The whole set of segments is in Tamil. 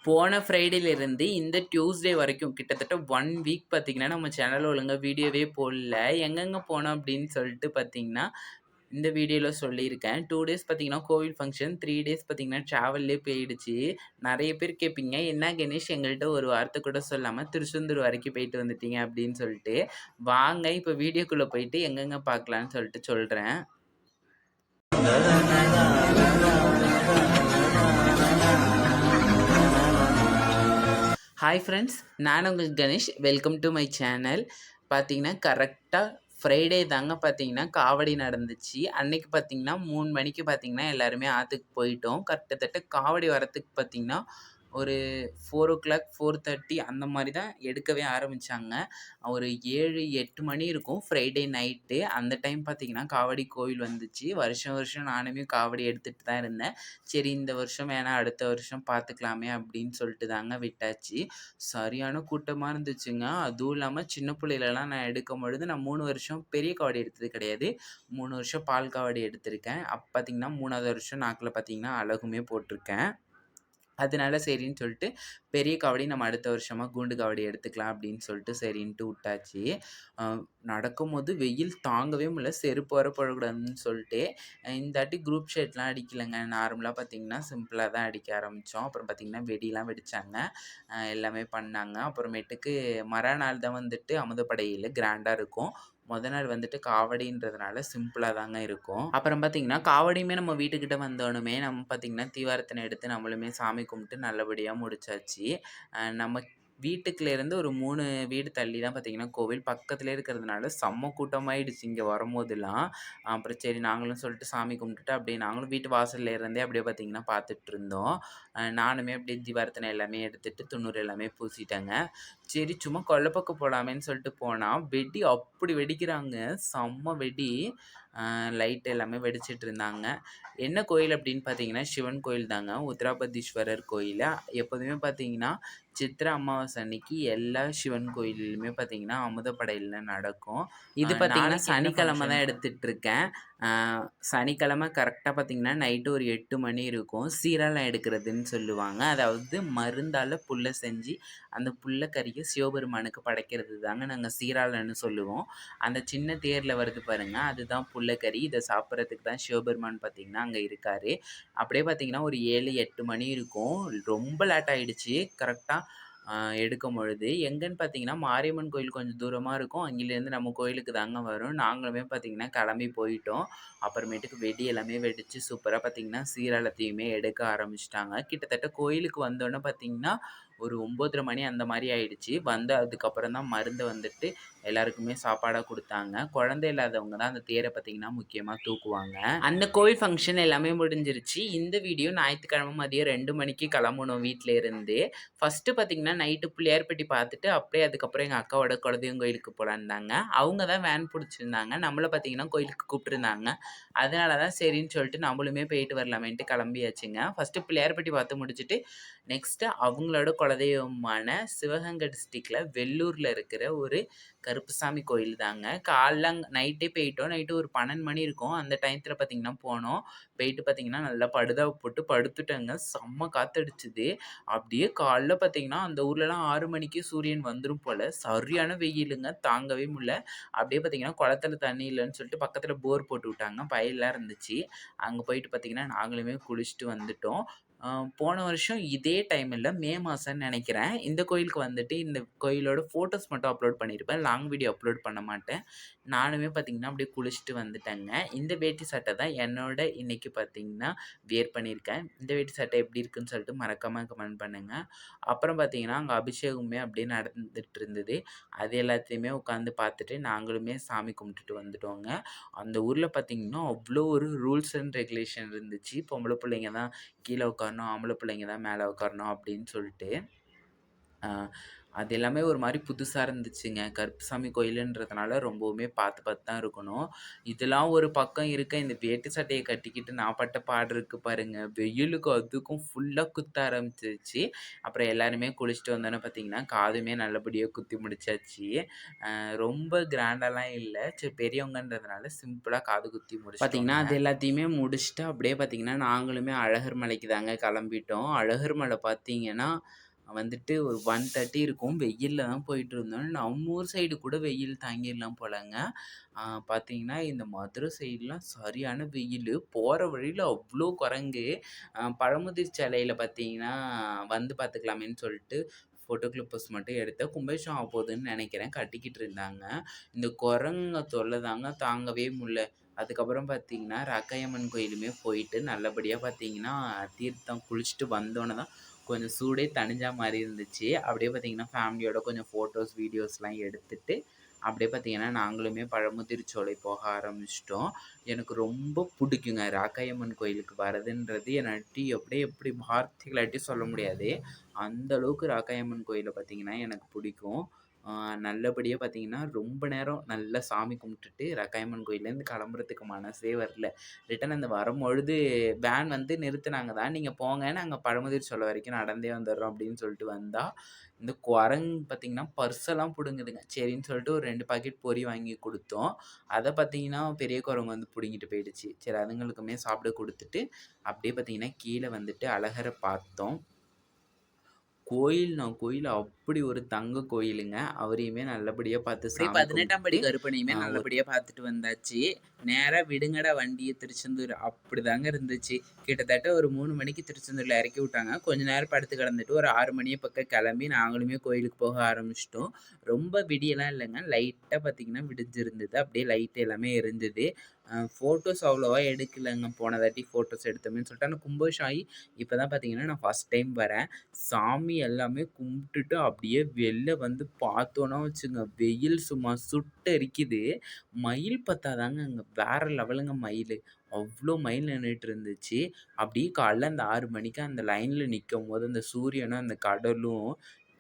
போன ஃப்ரைடேலேருந்து இந்த டியூஸ்டே வரைக்கும் கிட்டத்தட்ட 1 வீக் பார்த்தீங்கன்னா, நம்ம சேனல்ல ஒழுங்கா வீடியோவே போடல. எங்கெங்க போனோம் அப்படின்னு சொல்லிட்டு பார்த்தீங்கன்னா, இந்த வீடியோல சொல்லியிருக்கேன். 2 டேஸ் பார்த்தீங்கன்னா கோவில் ஃபங்ஷன், 3 டேஸ் பார்த்தீங்கன்னா ட்ராவல்லயே போயிடுச்சு. நெறைய பேர் கேட்பீங்க, "என்ன கணேஷ் எங்கள்ட்ட ஒரு வார்த்தை கூட சொல்லாம திருச்செந்தூர் வரைக்கும் போயிட்டு வந்துட்டீங்க" அப்படின்னு சொல்லிட்டு. வாங்க இப்ப வீடியோக்குள்ள போயிட்டு எங்கெங்க பார்க்கலான்னு சொல்லிட்டு சொல்றேன். ஹாய் ஃப்ரெண்ட்ஸ், நான் உங்கள் Ganesh. Welcome to my channel. பார்த்தீங்கன்னா, கரெக்ட்டா ஃப்ரைடே தாங்க பார்த்தீங்கன்னா, காவடி நடந்துச்சு. அன்னைக்கு பார்த்தீங்கன்னா, 3 மணிக்கு பார்த்தீங்கன்னா, எல்லாருமே ஆத்துக்கு போயிட்டோம். கிட்டத்தட்ட காவடி வரத்துக்கு பார்த்தீங்கன்னா, ஒரு 4:00, 4:30 அந்த மாரி தான் எடுக்கவே ஆரம்பிச்சாங்க. ஒரு 7, 8 மணி இருக்கும் ஃப்ரைடே நைட்டு. அந்த டைம் பார்த்தீங்கன்னா, காவடி கோவில் வந்துச்சு. வருஷம் வருஷம் நானுமே காவடி எடுத்துட்டு தான் இருந்தேன். சரி இந்த வருஷம் வேணாம், அடுத்த வருஷம் பார்த்துக்கலாமே அப்படின்னு சொல்லிட்டு தாங்க விட்டாச்சு. சரியான கூட்டமா இருந்துச்சுங்க. அதுவும் இல்லாம சின்ன புள்ளையிலலாம் நான் எடுக்கும்பொழுது, நான் 3 வருஷம் பெரிய காவடி எடுத்தது கிடையாது. 3 வருஷம் பால் காவடி எடுத்திருக்கேன். அப்ப பார்த்தீங்கன்னா, 3வது வருஷம் நாக்குல பார்த்தீங்கன்னா, அலகுமே போட்டிருக்கேன். அதனால சரின்னு சொல்லிட்டு, பெரிய காவடி நம்ம அடுத்த வருஷமா கூண்டு காவடி எடுத்துக்கலாம் அப்படின்னு சொல்லிட்டு சரின்ட்டு உட்டாச்சு. அ நடக்கும்போது வெயில் தாங்கவே முடியல. செருப்பு வேற போடக்கூடாதுன்னு சொல்லிட்டு, இந்தாட்டி குரூப் ஷர்ட்லாம் அடிக்கலங்க. நார்மலா பார்த்தீங்கன்னா, சிம்பிளா தான் அடிக்க ஆரம்பிச்சோம். அப்புறம் பார்த்தீங்கன்னா, வெடிலாம் வெடிச்சாங்க. எல்லாமே பண்ணாங்க. அப்புறமேட்டுக்கு மறாநாள் தான் வந்துட்டு அமுதப்படையல் கிராண்டா இருக்கும். நாள் வந்துட்டு காவடின்றதுனால சிம்பிளா தாங்க இருக்கும். அப்புறம் பார்த்தீங்கன்னா, காவடியுமே நம்ம வீட்டுக்கிட்ட வந்தோனமே நம்ம பார்த்தீங்கன்னா, தீவார்த்தன எடுத்து நம்மளுமே சாமி கும்பிட்டு நல்லபடியா முடிச்சாச்சு. நம்ம வீட்டுக்குலேருந்து ஒரு 3 வீடு தள்ளி தான் பார்த்தீங்கன்னா கோவில். பக்கத்திலேயே இருக்கிறதுனால செம்ம கூட்டமாயிடுச்சு இங்க வரும்போதெல்லாம். அப்புறம் சரி நாங்களும் சொல்லிட்டு சாமி கும்பிட்டுட்டு அப்படியே நாங்களும் வீட்டு வாசல்ல இருந்தே அப்படியே பார்த்தீங்கன்னா பார்த்துட்ருந்தோம். நானுமே அப்படியே தீபார்த்தனை எல்லாமே எடுத்துட்டு, துண்ணூறு எல்லாமே பூசிட்டேங்க. சரி சும்மா கொல்லைப்பக்கம் போலாமேன்னு சொல்லிட்டு போனா, வெடி அப்படி வெடிக்கிறாங்க. செம்ம வெடி. லைட் எல்லாமே வெடிச்சிட்டுருந்தாங்க. என்ன கோயில் அப்படின்னு பார்த்தீங்கன்னா, சிவன் கோயில் தாங்க. உத்திராபதீஸ்வரர் கோயிலு. எப்போதுமே பார்த்தீங்கன்னா, சித்திரை அமாவாசை அன்னைக்கு எல்லா சிவன் கோயில்லயுமே பார்த்தீங்கன்னா, அமுதப்படையல் நடக்கும். இது பார்த்தீங்கன்னா, சனிக்கிழமை தான் எடுத்துட்டுருக்கேன். அ சனிக்கிழமை கரெக்ட்டா பார்த்தீங்கன்னா, நைட்டு ஒரு 8 மணி இருக்கும். சீராளம் எடுக்கிறதுன்னு சொல்லுவாங்க. அதாவது மருந்தால புல்ல செஞ்சு, அந்த புல்ல கறிய சிவபெருமானுக்கு படைக்கிறது தாங்க நாங்க சீராளன்னு சொல்லுவோம். அந்த சின்ன தேர்ல வருது பாருங்க, அதுதான் புல்லக்கறி. இத சாப்பிடுறதுக்கு தான் சிவபெருமான் பார்த்தீங்கன்னா, அங்க இருக்காரு. அப்படியே பார்த்தீங்கன்னா, ஒரு 7, 8 மணி இருக்கும். ரொம்ப லேட் ஆயிடுச்சு. கரெக்ட்டா எடுக்கும்பொழுது. எங்கன்னு பார்த்தீங்கன்னா, மாரியம்மன் கோயில் கொஞ்சம் தூரமா இருக்கும். அங்கிலேருந்து நம்ம கோயிலுக்கு தாங்க வரும். நாங்களுமே பார்த்தீங்கன்னா, கிளம்பி போயிட்டோம். அப்புறமேட்டுக்கு வெடி எல்லாமே வெடிச்சு சூப்பரா பார்த்தீங்கன்னா, சீராளத்தையுமே எடுக்க ஆரம்பிச்சுட்டாங்க. கிட்டத்தட்ட கோயிலுக்கு வந்தோனே பார்த்தீங்கன்னா, ஒரு 9:30 மணி அந்த மாரி ஆயிடுச்சு. வந்து அதுக்கப்புறம் தான் மருந்து வந்துட்டு எல்லாருக்குமே சாப்பாடா குடுத்தாங்க. குழந்தை இல்லாதவங்க தான் அந்த தேர பார்த்தீங்கன்னா, முக்கியமா தூக்குவாங்க. அந்த கோவில் ஃபங்ஷன் எல்லாமே முடிஞ்சிருச்சு. இந்த வீடியோ ஞாயித்துக்கிழமை மதியம் 2 மணிக்கு கிளம்பணும் வீட்ல இருந்து. ஃபர்ஸ்ட்டு பார்த்தீங்கன்னா, நைட்டு பிள்ளையார்பட்டி பார்த்துட்டு, அப்படியே அதுக்கப்புறம் எங்க அக்காவோட குலதெய்வம் கோயிலுக்கு போலான்னாங்க. அவங்க தான் வேன் புடிச்சிருந்தாங்க. நம்மள பார்த்தீங்கன்னா, கோயிலுக்கு கூப்பிட்டுருந்தாங்க. அதனால தான் சரின்னு சொல்லிட்டு நம்மளுமே போயிட்டு வரலாமேன்ட்டு கிளம்பியாச்சுங்க. ஃபர்ஸ்ட்டு பிள்ளையார்பட்டி பார்த்து முடிச்சுட்டு, நெக்ஸ்ட்டு அவங்களோட குலதெய்வமான சிவகங்கை டிஸ்ட்ரிக்ட்ல வெள்ளூர்ல இருக்கிற ஒரு கருப்புசாமி கோயில் தாங்க. நைட்டே போயிட்டோம். நைட்டு ஒரு 12 மணி இருக்கும். அந்த டயத்துல பார்த்தீங்கன்னா போனோம். போயிட்டு பார்த்தீங்கன்னா, நல்லா படுதாவ போட்டு படுத்துட்டேங்க. செம்ம காத்தடிச்சுது. அப்படியே காலைல பார்த்தீங்கன்னா, அந்த ஊர்லலாம் 6 மணிக்கே சூரியன் வந்துரும் போல. சரியான வெயிலுங்க. தாங்கவே முடியல. அப்படியே பார்த்தீங்கன்னா, குளத்துல தண்ணி இல்லன்னு சொல்லிட்டு பக்கத்துல போர் போட்டு விட்டாங்க. வயல்லாம் இருந்துச்சு. அங்க போயிட்டு பார்த்தீங்கன்னா, நாங்களுமே குளிச்சுட்டு வந்துட்டோம். போன வருஷம் இதே டைம்ல மே மாசம்னு நெனைக்கிறேன். இந்த கோயிலுக்கு வந்துட்டு இந்த கோயிலோட ஃபோட்டோஸ் மட்டும் அப்லோட் பண்ணியிருப்பேன். லாங் வீடியோ அப்லோட் பண்ண மாட்டேன். நானுமே பார்த்தீங்கன்னா, அப்படியே குளிச்சுட்டு வந்துட்டேங்க. இந்த வேட்டி சட்டை தான் என்னோட இன்னைக்கு பார்த்தீங்கன்னா, வியர் பண்ணியிருக்கேன். இந்த வேட்டி சட்டை எப்படி இருக்குன்னு சொல்லிட்டு மறக்காம கமெண்ட் பண்ணுங்க. அப்புறம் பார்த்தீங்கன்னா, அங்க அபிஷேகமுமே அப்படியே நடந்துட்டு இருந்தது. அது எல்லாத்தையுமே உட்காந்து பார்த்துட்டு நாங்களுமே சாமி கும்பிட்டுட்டு வந்துட்டோங்க. அந்த ஊர்ல பார்த்தீங்கன்னா, அவ்ளோ ஒரு ரூல்ஸ் அண்ட் ரெகுலேஷன் இருந்துச்சு. பொம்பள புள்ளைங்க தான் கீழ உட்காரணும், ஆம்பள பிள்ளைங்க தான் மேல உட்காரணும் அப்படின்னு சொல்லிட்டு. அ அது எல்லாமே ஒரு மாரி புதுசா இருந்துச்சுங்க. கருப்புசாமி கோயிலுன்றதுனால ரொம்பவுமே பார்த்து பார்த்து தான் இருக்கணும். இதெல்லாம் ஒரு பக்கம் இருக்க, இந்த வேட்டி சட்டைய கட்டிக்கிட்டு நான் பட்ட பாடு இருக்கு பாருங்க. வெயிலுக்கும் அதுக்கும் ஃபுல்லா குத்த ஆரம்பிச்சுருச்சு. அப்புறம் எல்லாருமே குளிச்சுட்டு வந்தோனே பார்த்தீங்கன்னா, காதுமே நல்லபடியா குத்தி முடிச்சாச்சு. ரொம்ப கிராண்டாலாம் இல்ல. சரி பெரியவங்கன்றதுனால சிம்பிளா காது குத்தி முடிச்சுட்டோங்க. அது எல்லாத்தையுமே முடிச்சுட்டு அப்படியே பார்த்தீங்கன்னா, நாங்களுமே அழகர் மலைக்கு தாங்க கிளம்பிட்டோம். அழகர் மலை பார்த்தீங்கன்னா வந்துட்டு ஒரு 1:30 இருக்கும். வெயில்ல தான் போயிட்டுருந்தோம். நம்ம ஊர் சைடு கூட வெயில் தாங்கிடலாம் போலங்க. ஆ பார்த்தீங்கன்னா, இந்த மதுரை சைடுலாம் சரியான வெயிலு. போற வழியில அவ்ளோ குரங்கு. பழமுதிர் சோலையில பார்த்தீங்கன்னா, வந்து பார்த்துக்கலாமேன்னு சொல்லிட்டு ஃபோட்டோ கிளிப்பர்ஸ் மட்டும் எடுத்தேன். கும்பாபிஷேகம் ஆகப்போதுன்னு நெனைக்கிறேன். கட்டிக்கிட்டு இருந்தாங்க. இந்த குரங்குங்க தொல்ல தாங்க தாங்கவே முடில. அதுக்கப்புறம் பார்த்தீங்கன்னா, ரக்கையம்மன் கோயிலுமே போயிட்டு நல்லபடியா பார்த்தீங்கன்னா, தீர்த்தம் குளிச்சுட்டு வந்தோனே தான் கொஞ்சம் சூடே தணிஞ்சா மாரி இருந்துச்சு. அப்படியே பார்த்தீங்கன்னா, ஃபேமிலியோட கொஞ்சம் ஃபோட்டோஸ், வீடியோஸ்லாம் எடுத்துட்டு, அப்படியே பார்த்தீங்கன்னா, நாங்களுமே பழமுதிர் சோலை போக ஆரம்பிச்சுட்டோம். எனக்கு ரொம்ப புடிக்குங்க. ராக்காயம்மன் கோயிலுக்கு வரதுன்றது என்னாட்டி அப்படியே எப்படி வார்த்தைகளாட்டி சொல்ல முடியாது. அந்த அளவுக்கு ராக்காயம்மன் கோயில பார்த்தீங்கன்னா, எனக்கு பிடிக்கும். ஆ நல்லபடியா பார்த்தீங்கன்னா, ரொம்ப நேரம் நல்லா சாமி கும்பிட்டுட்டு ரக்காயம்மன் கோயில்லேருந்து கிளம்புறதுக்கு மனசே வரல. ரிட்டர்ன் அந்த வரும்பொழுது வேன் வந்து நிறுத்துனாங்க தான். "நீங்க போங்க. நாங்க பழமுதிர் சோலை வரைக்கும் நடந்தே வந்துர்றோம்" அப்படின்னு சொல்லிட்டு வந்தா, இந்த குரங்கு பார்த்தீங்கன்னா, பர்ஸெல்லாம் புடுங்குதுங்க. சரின்னு சொல்லிட்டு ஒரு 2 பாக்கெட் பொரி வாங்கி குடுத்தோம். அத பார்த்தீங்கன்னா, பெரிய குரங்கு வந்து புடுங்கிட்டு போயிடுச்சு. சரி அதுங்களுக்குமே சாப்பிட குடுத்துட்டு, அப்படியே பார்த்தீங்கன்னா, கீழ வந்துட்டு அழகர பார்த்தோம். கோயில் அப்படி ஒரு தங்க கோயிலுங்க. அவரையுமே நல்லபடியா பார்த்து அப்படியே சாமி 18ஆம் படி கும்பிட்டு, கருப்பனையுமே நல்லபடியா பார்த்துட்டு வந்தாச்சு. நேரா விடுங்கடா வண்டிய திருச்செந்தூர் அப்படிதாங்க இருந்துச்சு. கிட்டத்தட்ட ஒரு 3 மணிக்கு திருச்செந்தூர்ல இறக்கி விட்டாங்க. கொஞ்ச நேரம் படுத்து கிடந்துட்டு ஒரு 6 மணி பக்கம் கிளம்பி நாங்களுமே கோயிலுக்கு போக ஆரம்பிச்சுட்டோம். ரொம்ப விடியலாம் இல்லங்க. லைட்டா பார்த்தீங்கன்னா விடிஞ்சிருந்தது. அப்படியே லைட் எல்லாமே எரிஞ்சது. ஃபோட்டோஸ் அவ்வளவா எடுக்கலங்க. போன தாட்டி ஃபோட்டோஸ் எடுத்தோமேன்னு சொல்லிட்டு. ஆனா கும்பாபிஷேகம் ஆகி இப்ப தான் பார்த்தீங்கன்னா, நான் ஃபர்ஸ்ட் டைம் வரேன். சாமி எல்லாமே கும்பிட்டுட்டு அப்படியே வெளில வந்து பார்த்தோன்னா வச்சுங்க, வெயில் சும்மா சுட்டெரிக்குது. மயில் பார்த்தாதாங்க அங்க வேற லெவலுங்க மயிலு. அவ்ளோ மயில் நின்னுட்டு இருந்துச்சு. அப்படியே காலைல அந்த 6 மணிக்கு அந்த லைன்ல நிக்கும்போது, அந்த சூரியனும், அந்த கடலும்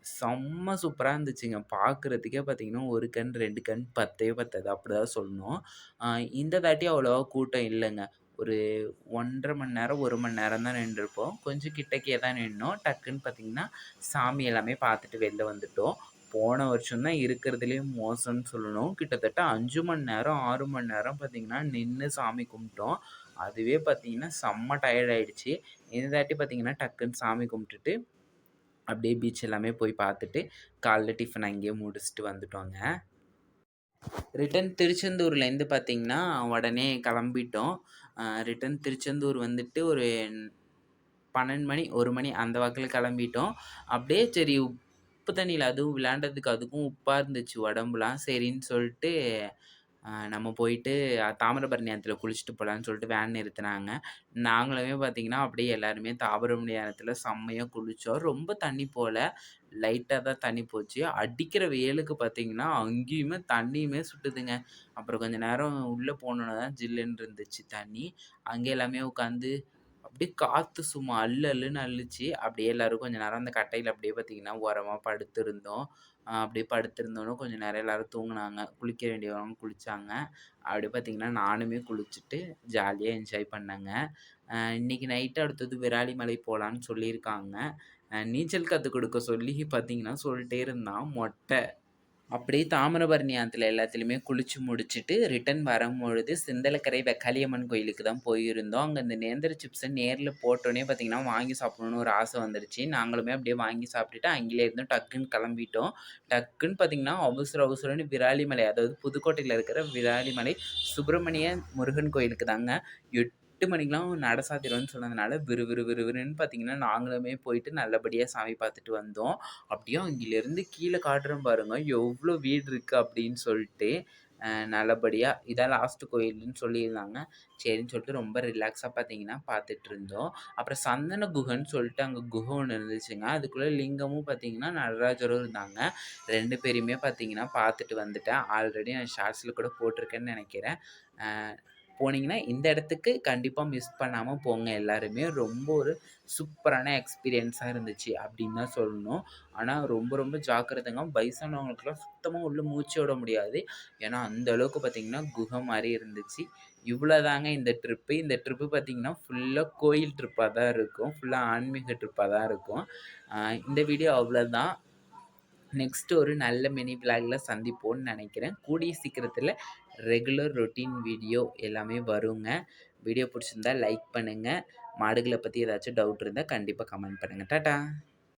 செம்ம சூப்பரா இருந்துச்சுங்க. பார்க்குறதுக்கே பார்த்தீங்கன்னா, 1 கண், 2 கண் பத்தவே பத்தாது. அப்படிதான் சொல்லணும். அ இந்த தாட்டி அவ்வளவா கூட்டம் இல்லங்க. ஒரு 1 1/2 மணி நேரம், 1 மணி நேரம் தான் நின்றுருப்போம். கொஞ்சம் கிட்டக்கயே தான் நின்னோம். டக்குன்னு பார்த்தீங்கன்னா, சாமி எல்லாமே பார்த்துட்டு வெளில வந்துட்டோம். போன வருஷம் தான் இருக்கிறதுலயே மோசம்ன்னு சொல்லணும். கிட்டத்தட்ட 5 மணி நேரம், 6 மணி நேரம் பார்த்தீங்கன்னா, நின்னு சாமி கும்பிட்டோம். அதுவே பார்த்தீங்கன்னா, செம்ம டயர்ட் ஆயிடுச்சு. இந்த தாட்டி பார்த்தீங்கன்னா, டக்குன்னு சாமி கும்பிட்டுட்டு, அப்படியே பீச் எல்லாமே போய் பார்த்துட்டு, காலைல டிஃபன் அங்கேயே முடிச்சுட்டு வந்துட்டோங்க. ரிட்டர்ன் திருச்செந்தூர்லேருந்து பார்த்தீங்கன்னா, உடனே கிளம்பிட்டோம். ரிட்டர்ன் திருச்செந்தூர் வந்துட்டு ஒரு 12 மணி, 1 மணி அந்த வாக்குல கிளம்பிட்டோம். அப்படியே சரி உப்பு தண்ணீல அதுவும் விளையாண்டதுக்கு அதுக்கும் உப்பா இருந்துச்சு உடம்புலாம். சரின்னு சொல்ட்டு நம்ம போயிட்டு தாமிரபரணி ஆத்துல குளிச்சுட்டு போலான்னு சொல்லிட்டு வேன் நிறுத்துனாங்க. நாங்களுமே பார்த்தீங்கன்னா, அப்படியே எல்லாருமே தாமிரபரணி ஆத்துல செம்மையா குளிச்சோம். ரொம்ப தண்ணி போல. லைட்டா தான் தண்ணி போச்சு. அடிக்கிற வெயிலுக்கு பார்த்தீங்கன்னா, அங்கேயுமே தண்ணியுமே சுட்டுதுங்க. அப்புறம் கொஞ்ச நேரம் உள்ள போனோன தான் ஜில்லுன்னு இருந்துச்சு தண்ணி. அங்கே எல்லாமே உட்காந்து அப்படியே காத்து சும்மா அல்லு அல்லுன்னு அள்ளுச்சு. அப்படியே எல்லாரும் கொஞ்ச நேரம் அந்த கட்டையில அப்படியே பார்த்தீங்கன்னா, ஓரமா படுத்திருந்தோம். அப்படியே படுத்திருந்தோனே கொஞ்ச நேரம் எல்லாரும் தூங்குனாங்க. குளிக்க வேண்டியவங்க குளிச்சாங்க. அப்படியே பார்த்தீங்கன்னா, நானுமே குளிச்சுட்டு ஜாலியா என்ஜாய் பண்ணேங்க. இன்னைக்கு நைட்டு அடுத்தது விராலிமலை போலான்னு சொல்லியிருக்காங்க. நீச்சல் கத்துக் குடுக்க சொல்லி பார்த்தீங்கன்னா, சொல்ட்டே இருந்தான் மொட்டை. அப்படியே தாமிரபரணி ஆத்துல எல்லாத்துலயுமே குளிச்சு முடிச்சுட்டு, ரிட்டர்ன் வரும்பொழுது சிந்தலக்கரை வெக்காளியம்மன் கோயிலுக்கு தான் போயிருந்தோம். அங்க இந்த நேந்திர சிப்ஸ நேர்ல போட்டோனே பார்த்தீங்கன்னா, வாங்கி சாப்பிடணும்னு ஒரு ஆசை வந்துருச்சு. நாங்களுமே அப்படியே வாங்கி சாப்பிட்டுட்டு அங்கேருந்து டக்குன்னு கிளம்பிட்டோம். டக்குன்னு பார்த்தீங்கன்னா, அவசர அவசரம்ன்னு விராலிமலை அதாவது புதுக்கோட்டையில இருக்கிற விராலிமலை சுப்பிரமணிய முருகன் கோயிலுக்கு தாங்க. 8 மணிக்கெல்லாம் நட சாத்திருவேன்னு சொன்னதுனால, விறுவிறுன்னு பார்த்தீங்கன்னா, நாங்களுமே போயிட்டு நல்லபடியா சாமி பார்த்துட்டு வந்தோம். அப்படியே அங்கிருந்து கீழ காட்டுறேன் பாருங்க, எவ்ளோ வீடு இருக்கு அப்படின்னு சொல்ட்டு. நல்லபடியா இதான் லாஸ்ட் கோயில்ன்னு சொல்லியிருந்தாங்க. சரின்னு சொல்லிட்டு ரொம்ப ரிலாக்ஸா பார்த்தீங்கன்னா பார்த்துட்டுருந்தோம். அப்புறம் சந்தன குகைன்னு சொல்லிட்டு அங்க குகை ஒண்ணு இருந்துச்சுங்க. அதுக்குள்ள லிங்கமும் பார்த்தீங்கன்னா, நடராஜரும் இருந்தாங்க. 2 பேரையுமே பார்த்தீங்கன்னா பார்த்துட்டு வந்துட்டேன். ஆல்ரெடி நான் ஷார்ட்ஸ்ல கூட போட்டிருக்கேன்னு நெனைக்கிறேன். அ போனீங்கன்னா, இந்த இடத்துக்கு கண்டிப்பா மிஸ் பண்ணாம போங்க எல்லாருமே. ரொம்ப ஒரு சூப்பரான எக்ஸ்பீரியன்ஸா இருந்துச்சு அப்படின்னு தான் சொல்லணும். ஆனா ரொம்ப ரொம்ப ஜாக்கிரதைங்க. வயசானவங்களுக்குலாம் சுத்தமா உள்ள மூச்சே விட முடியாது. ஏன்னா, அந்த அளவுக்கு பார்த்தீங்கன்னா, குகை மாரி இருந்துச்சு. இவ்வளோதாங்க இந்த ட்ரிப்பு. இந்த ட்ரிப்பு பார்த்தீங்கன்னா, ஃபுல்லா கோயில் ட்ரிப்பா தான் இருக்கும். ஃபுல்லா ஆன்மீக ட்ரிப்பா தான் இருக்கும். இந்த வீடியோ அவ்வளோதான். நெக்ஸ்ட் ஒரு நல்ல மினி விளாக்ல சந்திப்போம்னு நெனைக்கிறேன். கூடிய சீக்கிரத்தில ரெகுலர் ரொட்டீன் வீடியோ எல்லாமே வருங்க. வீடியோ புடிச்சிருந்தா லைக் பண்ணுங்க. மாடுகள பத்தி ஏதாச்சும் டவுட் இருந்தா கண்டிப்பா கமெண்ட் பண்ணுங்க. டாட்டா.